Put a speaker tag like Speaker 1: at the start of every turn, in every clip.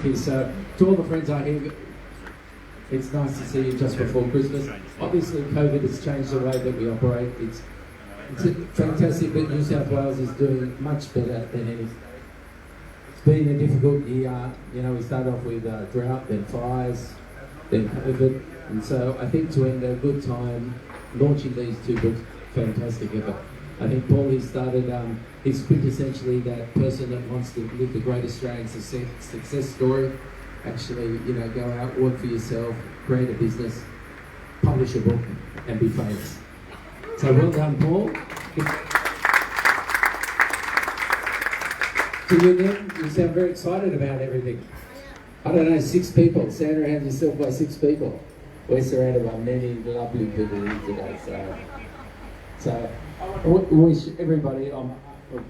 Speaker 1: you. So, to all the friends I hear, it's nice to see you just before Christmas. Obviously, COVID has changed the way that we operate. It's fantastic that New South Wales is doing much better than anything. It's been a difficult year. You know, we started off with drought, then fires, then COVID. And so I think to end a good time, launching these two books, fantastic effort. I think Paul, he started, he's quintessentially that person that wants to live the great Australian success story. Actually, you know, go out, work for yourself, create a business, publish a book, and be famous. So well done, Paul. To you, Nick, you sound very excited about everything. I don't know, 6 people. Stand around yourself by 6 people. We're surrounded by many lovely people here today. So I wish everybody,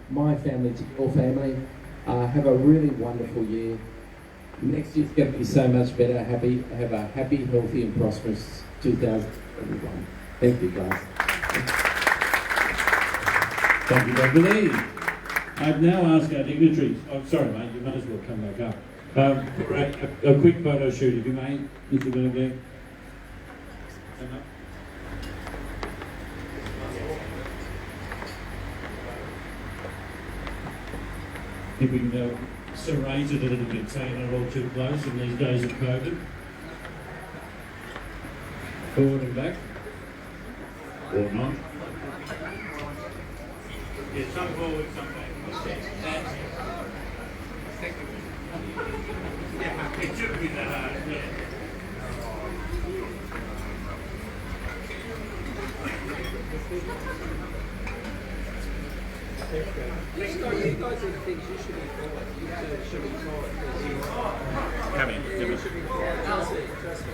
Speaker 1: my family, to your family, have a really wonderful year. Next year's going to be so much better. Have a happy, healthy, and prosperous 2021. Thank you, guys.
Speaker 2: Thank you, Dr. Lee. I've now asked our dignitaries. Oh, sorry, mate, you might as well come back up. A quick photo shoot, if you may, Mr. Bernard. If we can serrate it a little bit so you're not all too close in these days of COVID. Forward and back. Or not. Yeah, some forward, some back. Yeah, it shouldn't be that hard, yeah.
Speaker 1: You guys are the things you should be forward. You two should be forward.
Speaker 2: Come in, give us.
Speaker 1: I'll see, trust me.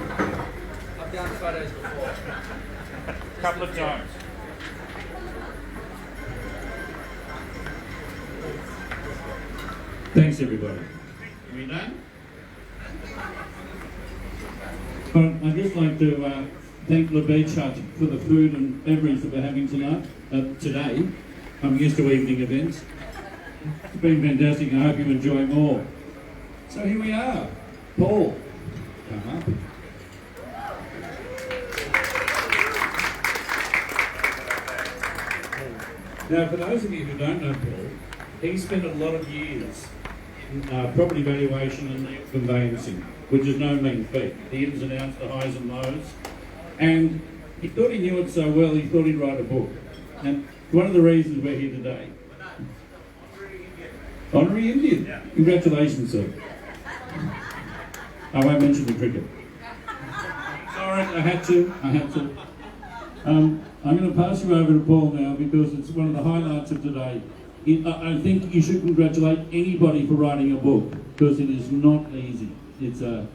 Speaker 1: I've done photos before.
Speaker 2: A couple of times. Thanks, everybody. Are we done? Well, I'd just like to thank the Beach Hut for the food and beverage that we're having today. I'm used to evening events. It's been fantastic. I hope you enjoy more. So here we are. Paul, come up. Now, for those of you who don't know Paul, he spent a lot of years in property valuation and conveyancing, which is no mean feat. The ins and outs, the highs and lows. And he thought he knew it so well, he thought he'd write a book. And one of the reasons we're here today. Honorary Indian. Yeah. Congratulations, sir. I won't mention the cricket. Sorry, I had to. I'm going to pass you over to Paul now because it's one of the highlights of today. I think you should congratulate anybody for writing a book because it is not easy. It's a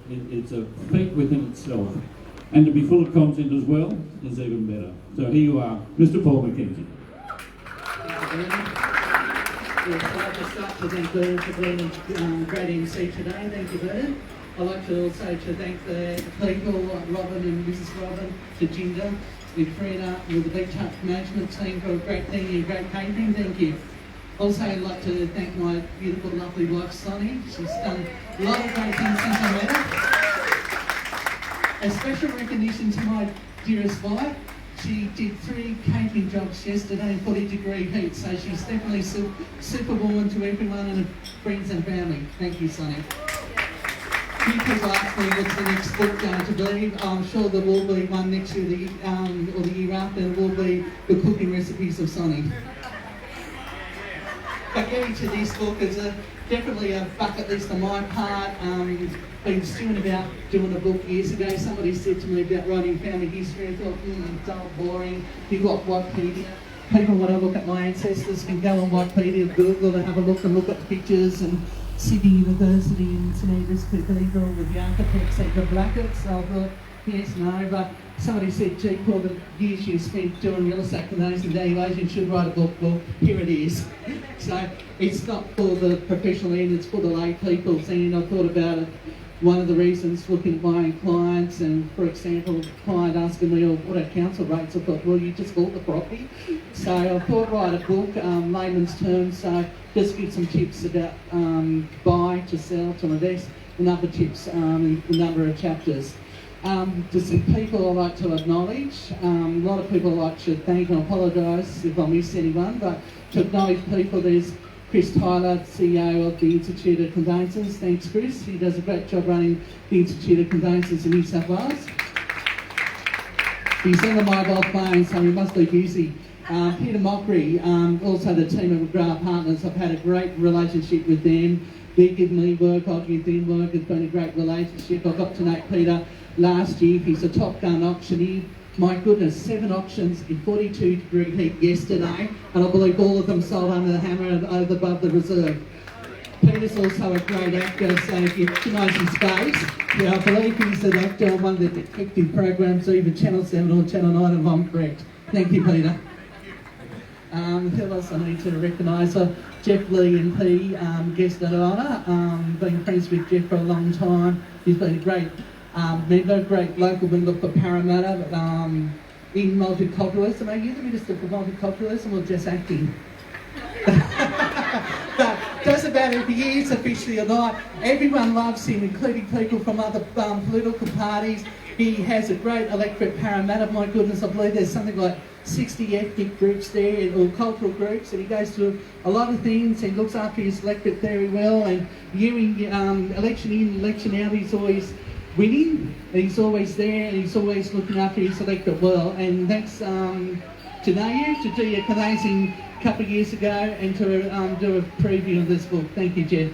Speaker 2: feat within itself. And to be full of content as well is even better. So here you are, Mr. Paul McKenzie.
Speaker 3: I'd like to start to thank Bernard for being a great MC today. Thank you, Bernard. I'd like to also thank the people, Robin and Mrs. Robin, to Ginger, with Freda, with the Beach Hut management team for a great thing and great catering. Thank you. Also, I'd like to thank my beautiful, lovely wife, Sonny. She's done a lot of great things since I met her. A special recognition to my dearest wife. She did 3 catering jobs yesterday in 40-degree heat, so she's definitely superwoman to everyone and friends and family. Thank you, Sonny. Few people ask me what's the next book going to be. I'm sure there will be one next year or the year after. There will be the cooking recipes of Sonny. But getting to this book is definitely a bucket list on my part. Been stewing about doing a book years ago. Somebody said to me about writing family history. I thought, dull, boring. You've got Wikipedia. People want to look at my ancestors can go on Wikipedia, Google, and have a look at the pictures and Sydney University and St Edmunds Cathedral with the architects at the Blackett. So I thought, yes, no, but somebody said, gee, Paul, the years you spent doing real estate conveyancing valuation should write a book. Well, here it is. So it's not for the professional end, it's for the lay people. And I thought about it. One of the reasons looking at my clients, and for example, a client asking me, what are council rates? I thought, well, you just bought the property. So I thought, write a book, layman's terms, so just give some tips about buy, to sell, to invest, number tips, the number of chapters. Just some people I'd like to acknowledge. A lot of people I'd like to thank and apologise if I miss anyone, but to acknowledge people, there's Chris Tyler, CEO of the Institute of Conveyancers. Thanks, Chris. He does a great job running the Institute of Conveyancers in New South Wales. He's on the mobile phone, so he must be busy. Peter Mockery, also the team of McGrath Partners. I've had a great relationship with them. They give me work, I give them work. It's been a great relationship. I got to know Peter last year. He's a top gun auctioneer. My goodness, 7 auctions in 42 degree heat yesterday, and I believe all of them sold under the hammer and over above the reserve. Peter's also a great actor, so if you know his face, yeah, I believe he's an actor on one of the detective programs, either Channel 7 or Channel 9, if I'm correct. Thank you, Peter. Who else I need to recognise? Geoff Lee MP, guest of honour. Been friends with Geoff for a long time. He's been a great member, great local member for Parramatta in multiculturalism. Are you the Minister for Multiculturalism or just acting? But doesn't matter if he is officially or not. Everyone loves him, including people from other political parties. He has a great electorate, Parramatta. My goodness, I believe there's something like 60 ethnic groups there, or cultural groups, and he goes to a lot of things and looks after his electorate very well. And election in, election out, he's always winning, and he's always there, and he's always looking after his electorate well. And thanks to know you, to do your conveyancing a couple of years ago, and to do a preview of this book. Thank you, Geoff.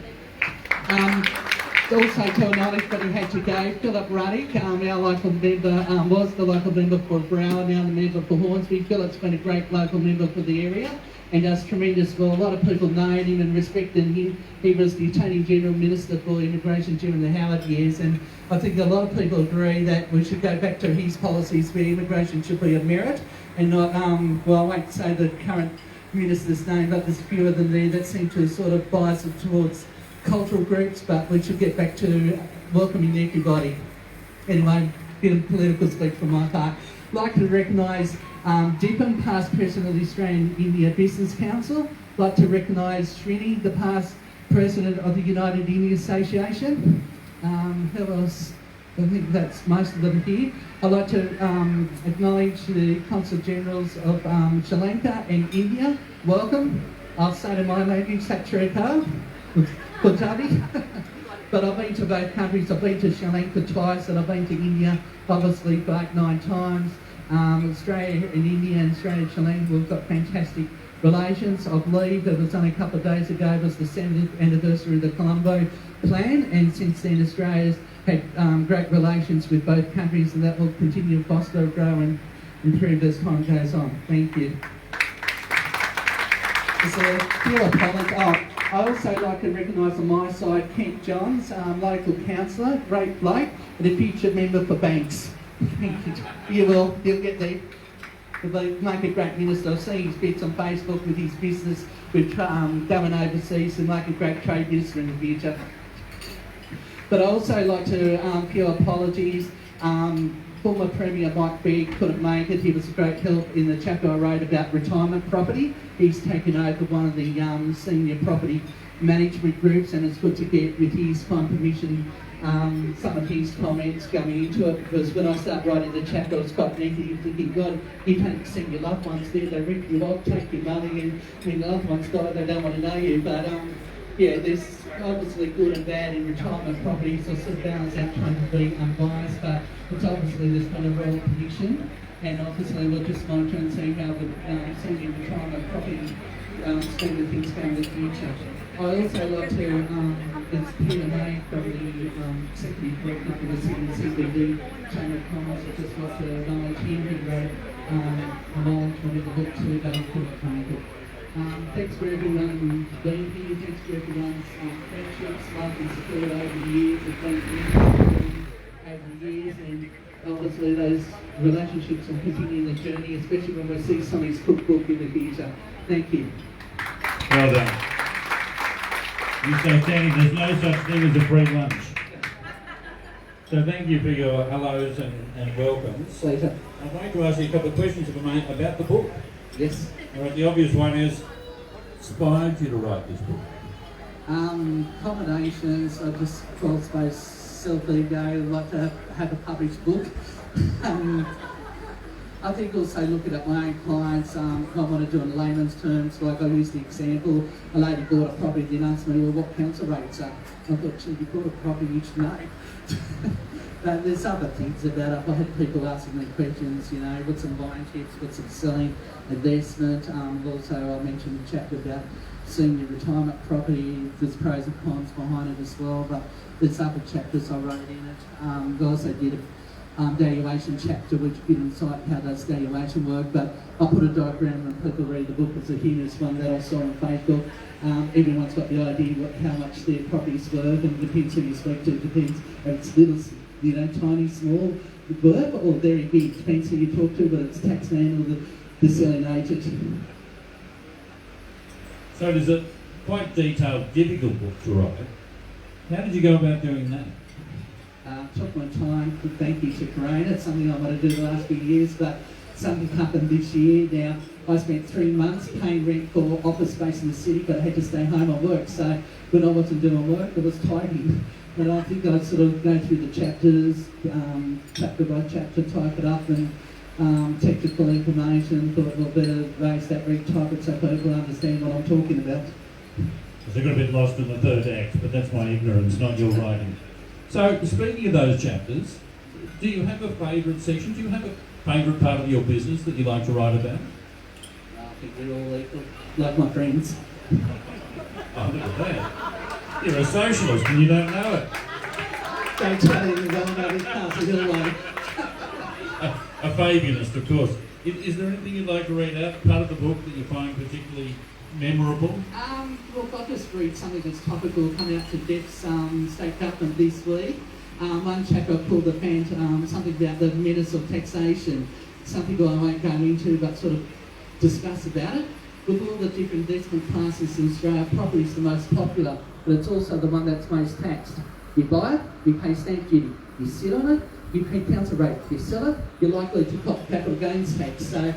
Speaker 3: Also to acknowledge, but he had to go, Philip Ruddick, our local member, was the local member for Broward, now the member for Hornsby. Philip's been a great local member for the area and does tremendous well. A lot of people know him and respected him. He was the Attorney General Minister for Immigration during the Howard years, and I think a lot of people agree that we should go back to his policies where immigration should be a merit and not, well, I won't say the current minister's name, but there's a few of them there that seem to sort of bias it towards cultural groups, but we should get back to welcoming everybody. Anyway, bit of political speech from my part. I'd like to recognise Dipan, past President of the Australian India Business Council. I'd like to recognise Srini, the past President of the United India Association. Who else? I think that's most of them here. I'd like to acknowledge the Consul Generals of Sri Lanka and India. Welcome. I'll say to my language, Satreko. But I've been to both countries. I've been to Sri Lanka twice, and I've been to India, obviously, 9 times. Australia and India, and Australia and Sri Lanka, we've got fantastic relations. I believe it was only a couple of days ago was the 70th anniversary of the Colombo Plan, and since then Australia's had great relations with both countries, and that will continue to foster, grow and improve as time goes on. Thank you. There's a few apologies. I also like to recognise on my side Kent Johns, local councillor, great bloke, and a future member for Banks. You'll get there. He'll make a great minister. I've seen his bits on Facebook with his business, with going overseas, and make a great trade minister in the future. But I also like to few apologies. Former Premier Mike Begg couldn't make it. He was a great help in the chapter I wrote about retirement property. He's taken over one of the senior property management groups, and it's good to get, with his kind permission, some of his comments going into it, because when I start writing the chapter, it's quite negative, thinking, God, you don't send your loved ones there, they rip you off, take your money, and when your loved ones die, they don't want to know you. But yeah, there's obviously good and bad in retirement properties. I sort of balance out trying to be unbiased, but it's obviously there's been a royal prediction, and obviously we'll just monitor and see how the senior retirement property scheme of things go in the future. I also like to, it's Peter May from the Executive Director of the CBD Chamber of Commerce. I just like to acknowledge him. He wrote acknowledgement of the book too, but I couldn't make it. Thanks for everyone being here. Thanks for everyone's friendships, love and support over the years. It's been over the years, and obviously those relationships will continue the journey, especially when we see somebody's cookbook in the future. Thank you.
Speaker 2: Well done. You say, Danny, there's no such thing as a free lunch. So thank you for your hellos and welcomes.
Speaker 3: Pleasure.
Speaker 2: I'd like to ask you a couple of questions about the book.
Speaker 3: Yes.
Speaker 2: All right, the obvious one is, inspired you to write this book?
Speaker 3: Accommodations, I just call space self-ego, like to have a published book. I think also looking at my own clients, I want to do in layman's terms, like I use the example, a lady bought a property, then asked me, well, what council rates are? I thought, gee, you bought a property, you should know. But there's other things about it. I've had people asking me questions, you know, what's some buying tips, what's some selling, investment. Also, I mentioned the chapter about senior retirement property. There's pros and cons behind it as well, but there's other chapters I wrote in it. I also did a valuation chapter, which gives insight how does valuation work, but I put a diagram when people read the book. It's a humorous one that I saw on Facebook. Everyone's got the idea how much their property's worth, and it depends who you speak to. It depends if it's little, you know, tiny, small worth, or very big. Depends who you talk to, whether it's taxman or the selling agent.
Speaker 2: So it is a quite detailed, difficult book to write. How did you go about doing that?
Speaker 3: Took my time. Thank you to Corona. It's something I want to do the last few years, but something happened this year. Now, I spent 3 months paying rent for office space in the city, but I had to stay home on work. So when I wasn't doing work, it was typing. But I think I'd sort of go through the chapters, chapter by chapter, type it up, and technical information. Thought, well, better raise that, retype it so people understand what I'm talking about.
Speaker 2: I got a bit lost in the third act, but that's my ignorance, not your writing. So, speaking of those chapters, do you have a favourite section? Do you have a favourite part of your business that you like to write about?
Speaker 3: I think we're all equal, like my friends.
Speaker 2: Oh, look at that. You're a socialist and you don't know it.
Speaker 3: Don't tell him you're going over Castle Hill way.
Speaker 2: A Fabianist, of course. Is there anything you'd like to read out, part of the book that you find particularly memorable?
Speaker 3: Look, I'll just read something that's topical coming out to Geoff's state government this week. One chapter I called the something about the menace of taxation, something I won't go into but sort of discuss about it. With all the different investment classes in Australia, property is the most popular, but it's also the one that's most taxed. You buy it, you pay stamp duty. You sit on it, you pay council rate. You sell it, you're likely to cop capital gains tax. So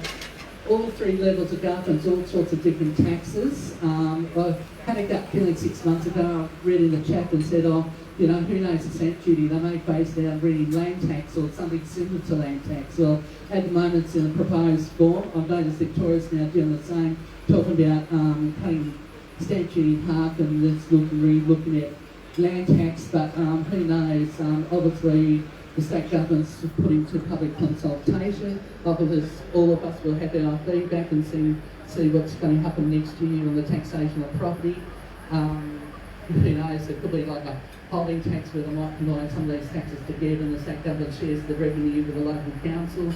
Speaker 3: all three levels of government, all sorts of different taxes. I had a gut feeling 6 months ago. I read in the chat and said, oh, you know, who knows the stamp duty? They may base down reading land tax or something similar to land tax. Well, at the moment it's in a proposed form. I've noticed Victoria's now doing the same, talking about cutting stamp duty in half, and it's looking at land tax, but who knows? Obviously, the state government's put into public consultation. Obviously, all of us will have our feedback and see what's going to happen next year on the taxation of property. Who knows? It could be like a holding tax where they might combine some of these taxes together, and the state government shares the revenue with the local councils.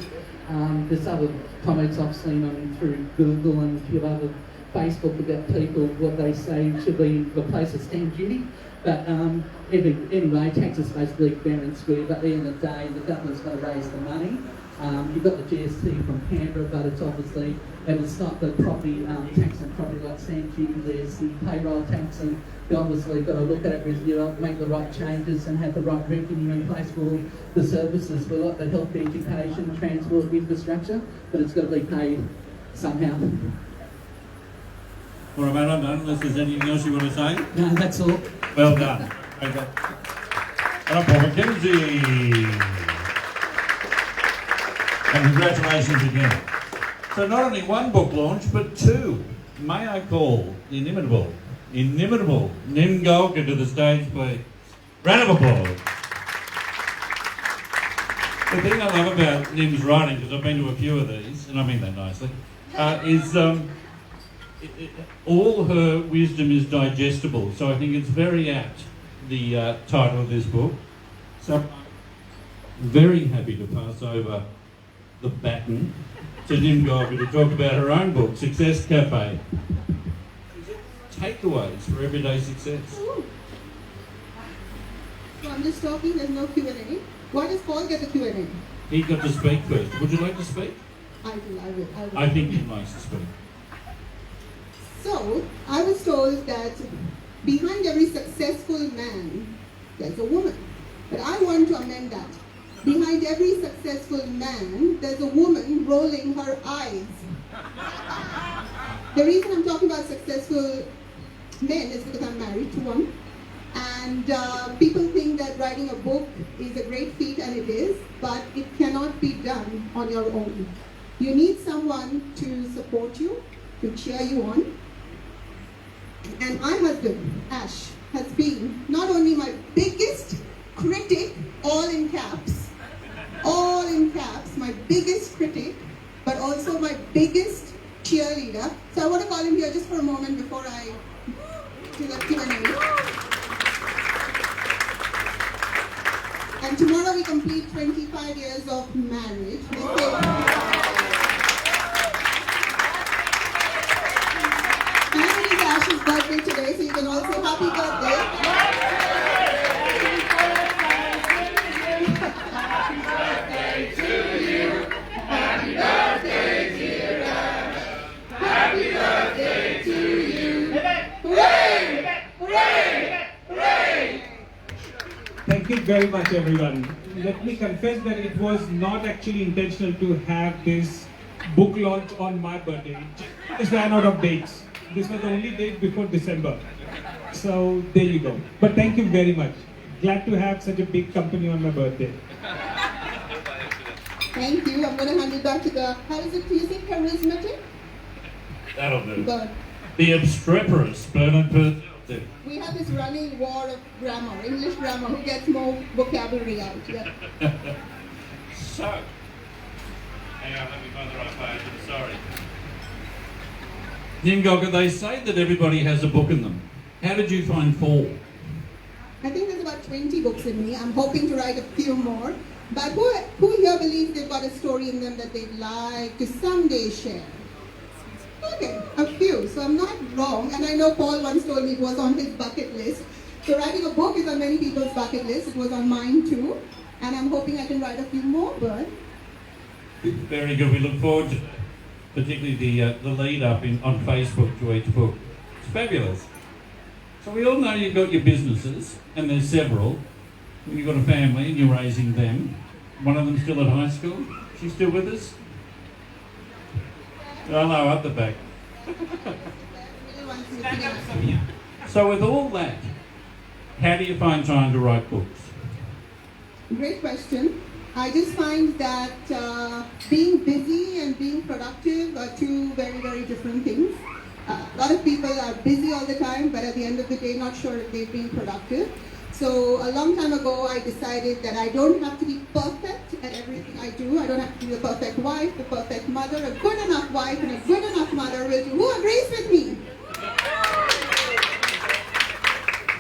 Speaker 3: There's other comments I've seen on through Google and a few other Facebook about people what they say should be replace a stamp duty. But anyway, tax is basically fair and square, but at the end of the day, the government's got to raise the money. You've got the GST from Canberra, but it's obviously, and it's not the property tax on property like stamp duty, there's the payroll tax, and you obviously got to look at it, review it, make the right changes and have the right revenue in place for all the services. We've got the health, education, transport, infrastructure, but it's got to be paid somehow.
Speaker 2: All right, mate, I'm done, unless there's anything else you want to say.
Speaker 3: No, that's all.
Speaker 2: Well done. Okay. I'm Paul McKenzie. And congratulations again. So not only one book launch, but two. May I call the inimitable Nim Golka to the stage, please. Round of applause. The thing I love about Nim's writing, because I've been to a few of these, and I mean that nicely, is all her wisdom is digestible. So I think it's very apt, the title of this book. So I'm very happy to pass over the baton to Nim Golka to talk about her own book, Success Cafe. Takeaways for everyday success.
Speaker 4: So I'm just talking, there's no Q&A. Why does Paul get the Q&A?
Speaker 2: He got to speak first. Would you like to speak?
Speaker 4: I will.
Speaker 2: I think he likes to speak.
Speaker 4: So, I was told that behind every successful man, there's a woman. But I want to amend that. Behind every successful man, there's a woman rolling her eyes. The reason I'm talking about successful men is because I'm married to one. And people think that writing a book is a great feat, and it is, but it cannot be done on your own. You need someone to support you, to cheer you on. And my husband, Ash, has been not only my biggest critic, all in caps, my biggest critic, but also my biggest cheerleader. So I want to call him here just for a moment before I do the Q&A. And tomorrow we complete 25 years of marriage. And it is Ash's birthday today, so you can all say happy birthday.
Speaker 5: Happy birthday to you. Happy birthday, dear Ash. Happy birthday to you. Hooray! Hooray! Hooray!
Speaker 6: Thank you very much, everyone. Let me confess that it was not actually intentional to have this book launch on my birthday. It just ran out of dates. This was the only date before December. So there you go. But thank you very much. Glad to have such a big company on my birthday.
Speaker 4: Thank you. I'm going to hand it back to the, how is it, do you think charismatic?
Speaker 2: That'll do.
Speaker 4: But
Speaker 2: The obstreperous Bernard Purcell.
Speaker 4: we have this running war of grammar, English grammar, who gets more vocabulary out. Yeah.
Speaker 2: So, hang on, let me find the right page. I'm sorry. Nimgoga, they say that everybody has a book in them. How did you find 4?
Speaker 4: I think there's about 20 books in me. I'm hoping to write a few more. But who here believes they've got a story in them that they'd like to someday share? Okay, a few. So I'm not wrong. And I know Paul once told me it was on his bucket list. So writing a book is on many people's bucket list. It was on mine too. And I'm hoping I can write a few more, but...
Speaker 2: Very good. We look forward to particularly the lead up on Facebook to each book. It's fabulous. So we all know you've got your businesses, and there's several. You've got a family and you're raising them. One of them still at high school. She's still with us? Oh no, up the back. So with all that, how do you find time to write books?
Speaker 4: Great question. I just find that being busy and being productive are two very, very different things. A lot of people are busy all the time, but at the end of the day, not sure if they've been productive. So a long time ago, I decided that I don't have to be perfect at everything I do. I don't have to be the perfect wife, the perfect mother. A good enough wife and a good enough mother will do. Who agrees with me?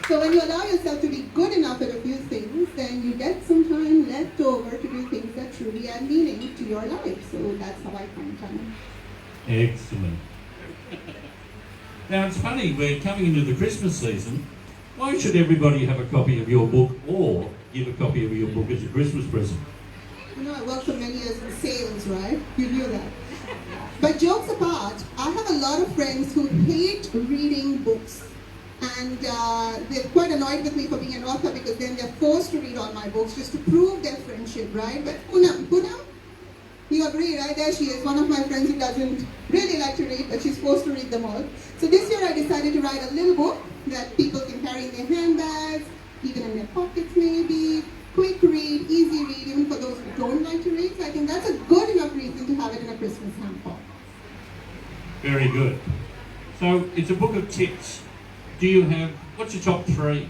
Speaker 4: So when you allow yourself to be good enough at a few things, then you get some time left over to do things that truly add meaning to your life. So that's how I find time.
Speaker 2: Excellent. Now it's funny, we're coming into the Christmas season. Why should everybody have a copy of your book or give a copy of your book as a Christmas present?
Speaker 4: You know, I worked for many years in sales, right? You knew that. But jokes apart, I have a lot of friends who hate reading books. And they're quite annoyed with me for being an author because then they're forced to read all my books just to prove their friendship, right? But Poonam, you agree, right? There she is, one of my friends who doesn't really like to read, but she's forced to read them all. So this year I decided to write a little book that people can carry in their handbags, even in their pockets maybe. Quick read, easy read, even for those who don't like to read. So I think that's a good enough reason to have it in a Christmas hamper.
Speaker 2: Very good. So it's a book of tips. Do you have, what's your top 3?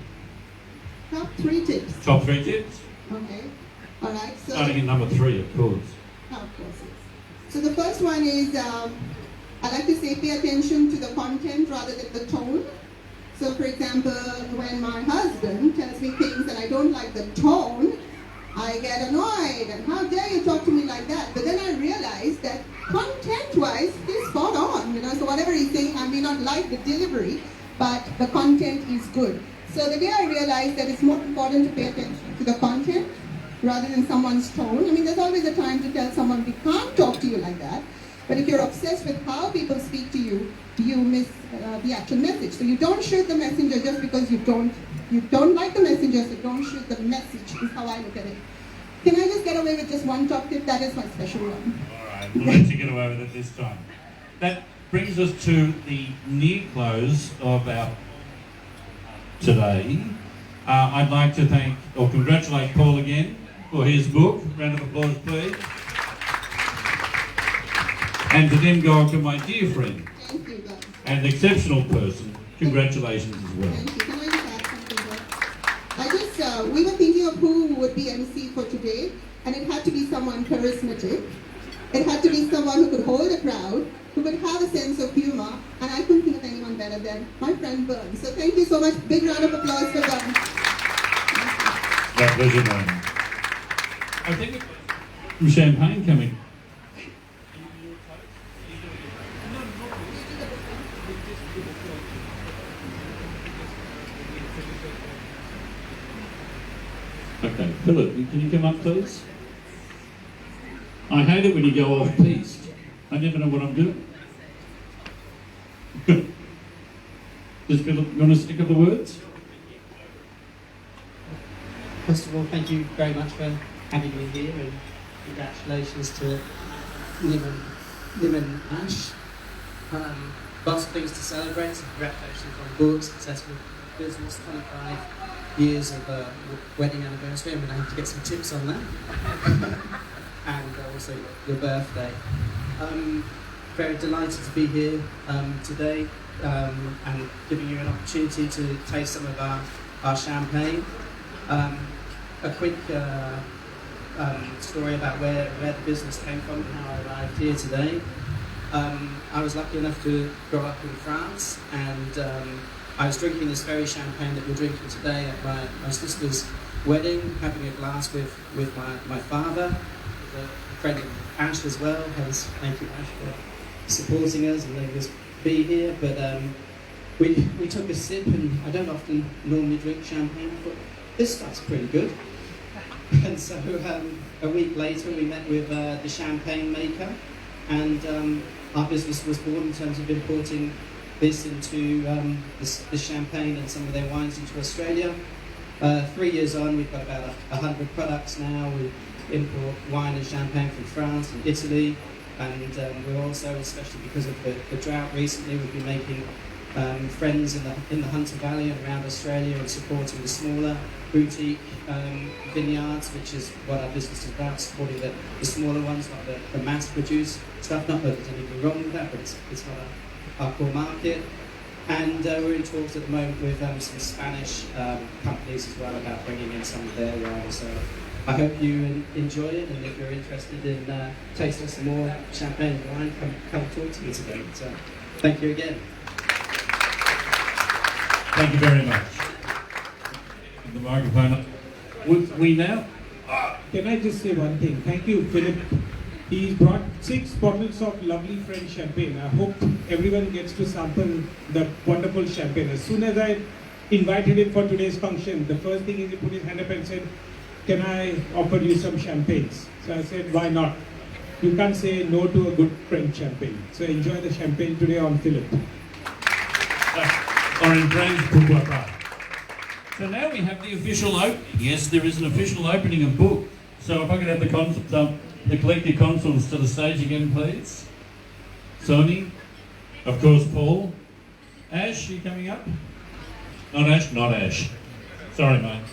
Speaker 4: Top 3 tips.
Speaker 2: Top 3 tips?
Speaker 4: Okay. All right. So
Speaker 2: Starting at number 3, of course.
Speaker 4: of course, yes. So the first one is, I like to say pay attention to the content rather than the tone. So for example, when my husband tells me things and I don't like the tone, I get annoyed and how dare you talk to me like that? But then I realize that content-wise, he's spot on, you know, so whatever he's saying, I may not like the delivery, but the content is good. So the day I realized that it's more important to pay attention to the content rather than someone's tone. I mean, there's always a time to tell someone we can't talk to you like that. But if you're obsessed with how people speak to you, you miss the actual message. So you don't shoot the messenger just because you don't like the messenger, so don't shoot the message is how I look at it. Can I just get away with just one top tip? That is my special one.
Speaker 2: All right, we'll let you get away with it this time. That brings us to the near close of our today. I'd like to thank or congratulate Paul again for his book. Round of applause, please. And to then go on to my dear friend
Speaker 4: Thank you, guys.
Speaker 2: and exceptional person, congratulations as well.
Speaker 4: Thank you. Can I just add something here? We were thinking of who would be MC for today, and it had to be someone charismatic. It had to be someone who could hold a crowd, who would have a sense of humor, and I couldn't think of anyone better than my friend Bern. So thank you so much. Big round of applause for Bern.
Speaker 2: My pleasure, man. I think we've got some champagne coming. Okay, Philip, can you come up, please? I hate it when you go off-piste. I never know what I'm doing. Does Philip, you want to stick up the words?
Speaker 7: First of all, thank you very much for having me here, and congratulations to Nim and Ash. Lots of things to celebrate. So congratulations on board, successful business, 25 years of wedding anniversary. I'm going to have to get some tips on that. And also your birthday. Very delighted to be here today and giving you an opportunity to taste some of our champagne. A quick story about where the business came from and how I arrived here today. I was lucky enough to grow up in France, and I was drinking this very champagne that we're drinking today at my sister's wedding, having a glass with my father, a friend of Ash as well. Thank you, Ash, for supporting us and letting us be here. But we took a sip, and I don't often normally drink champagne, but this stuff's pretty good. And so a week later we met with the champagne maker, and our business was born in terms of importing this into the champagne and some of their wines into Australia. 3 years on, we've got about 100 products now. We import wine and champagne from France and Italy, and we're also, especially because of the drought recently, we've been making friends in the Hunter Valley and around Australia and supporting the smaller boutique vineyards, which is what our business is about, supporting the smaller ones, not the mass-produced stuff. Not that there's anything wrong with that, but it's not our core market. And we're in talks at the moment with some Spanish companies as well about bringing in some of their wine. So I hope you enjoy it, and if you're interested in tasting some more champagne and wine, come talk to me today. So thank you again.
Speaker 2: Thank you very much. The microphone. We now?
Speaker 6: Can I just say one thing? Thank you, Philip. He brought 6 bottles of lovely French champagne. I hope everyone gets to sample the wonderful champagne. As soon as I invited him for today's function, the first thing is he put his hand up and said, "Can I offer you some champagnes?" So I said, "Why not? You can't say no to a good French champagne." So enjoy the champagne today on Philip.
Speaker 2: Or in French, pourquoi pas. So now we have the official opening. Yes, there is an official opening of book. So if I could have the collective consuls to the stage again, please. Sony, of course, Paul. Ash, you coming up? Not Ash, not Ash. Sorry, mate.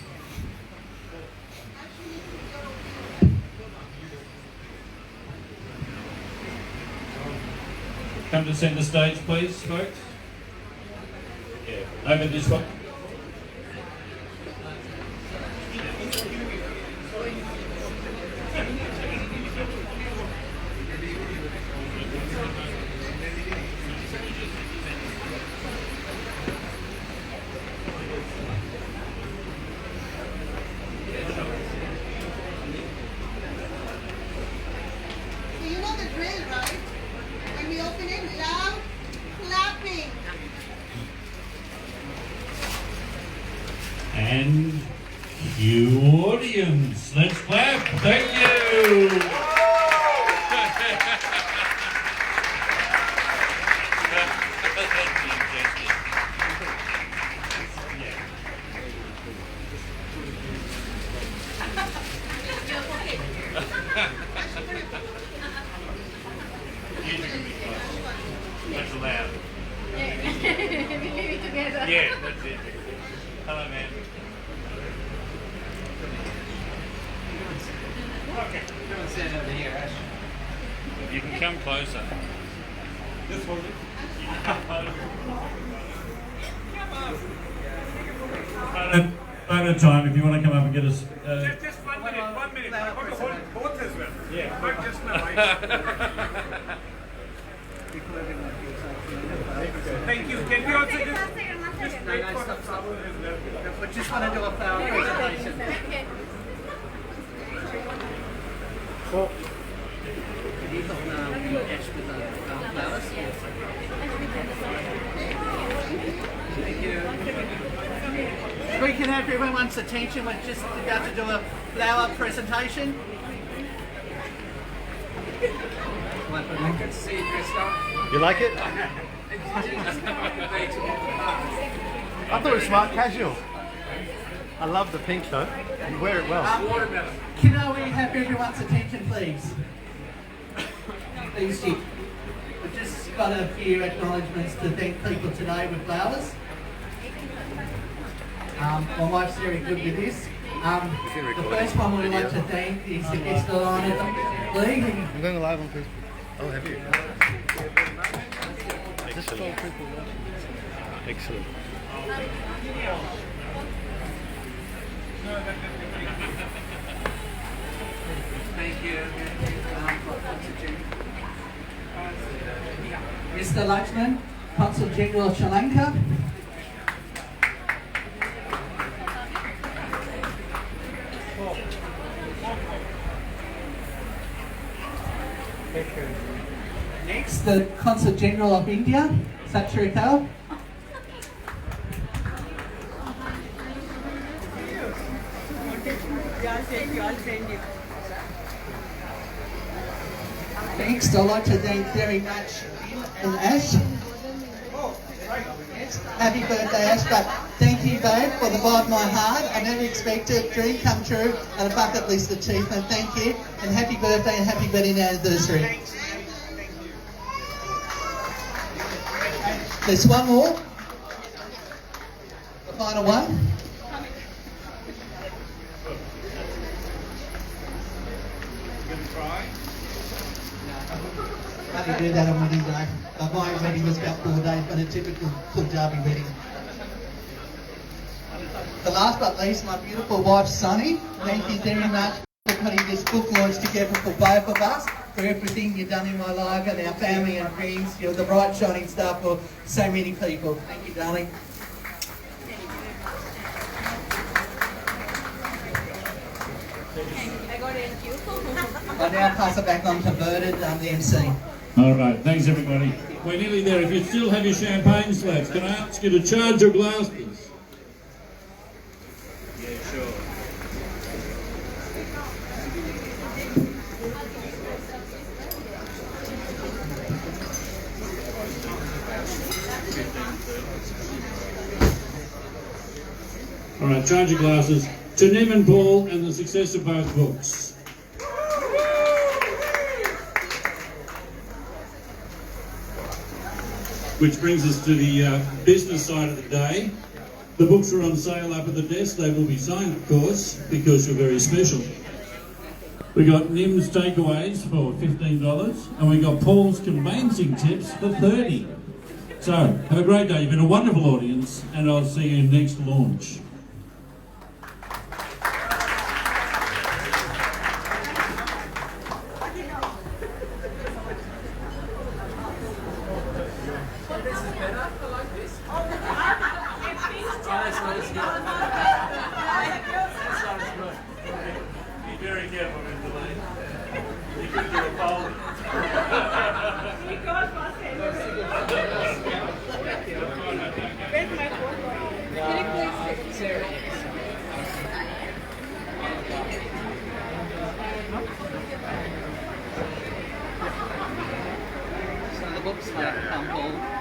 Speaker 2: Come to centre stage, please, folks. Yeah, over this one. And cue audience. Let's clap. Thank you. That's allowed.
Speaker 5: Yeah, that's it.
Speaker 2: Okay.
Speaker 7: Come and stand over here, Ash.
Speaker 2: You can come closer. This one. Moment of time if you want to come up and get us.
Speaker 6: Just 1 minute, 1 minute. I want to hold both as well.
Speaker 2: Yeah.
Speaker 6: Not just my wife. Thank you. Can we also just wait for the flower?
Speaker 3: We just want to do a flower presentation. Can you help Ash with the flowers? Thank you. If we can have everyone's attention, we're just about to do a flower presentation.
Speaker 7: Good to see you, Christoph.
Speaker 8: You like it? I thought it was smart casual. I love the pink though. You wear it well.
Speaker 3: Can we have everyone's attention, please? Please, Chief. We've just got a few acknowledgements to thank people today with flowers. My wife's very good with this. The first one we'd like to thank is the guest of honour, Dr. Lee.
Speaker 8: I'm going live on Facebook. Oh, have you? Excellent. Excellent.
Speaker 3: Thank you. Mr. Lakshman, Consul General of Sri Lanka. Next, the Consul General of India, Satrikal. Next, I'd like to thank very much and Ash. Yes, happy birthday, Ash, but thank you both for the bottom of my heart. I never expected, dream come true, and a bucket list achievement. Thank you, and happy birthday and happy wedding anniversary. There's one more. The final one. How do you do that on wedding day? My wedding was about 4 days, but a typical Punjabi wedding. The last but least, my beautiful wife, Sunny. Thank you very much for putting this book launch together for both of us, for everything you've done in my life and our family and friends. You're the bright, shining star for so many people. Thank you, darling. I now pass it back on to Bernard, the MC.
Speaker 2: All right, thanks everybody. We're nearly there. If you still have your champagne slabs, can I ask you to charge your glasses? Yeah, sure. All right, charge your glasses. To Nev and Paul and the success of both books. Which brings us to the business side of the day. The books are on sale up at the desk. They will be signed, of course, because you're very special. We got Nim's takeaways for $15, and we got Paul's conveyancing tips for $30. So, have a great day. You've been a wonderful audience, and I'll see you next launch.
Speaker 3: So the books are Paul.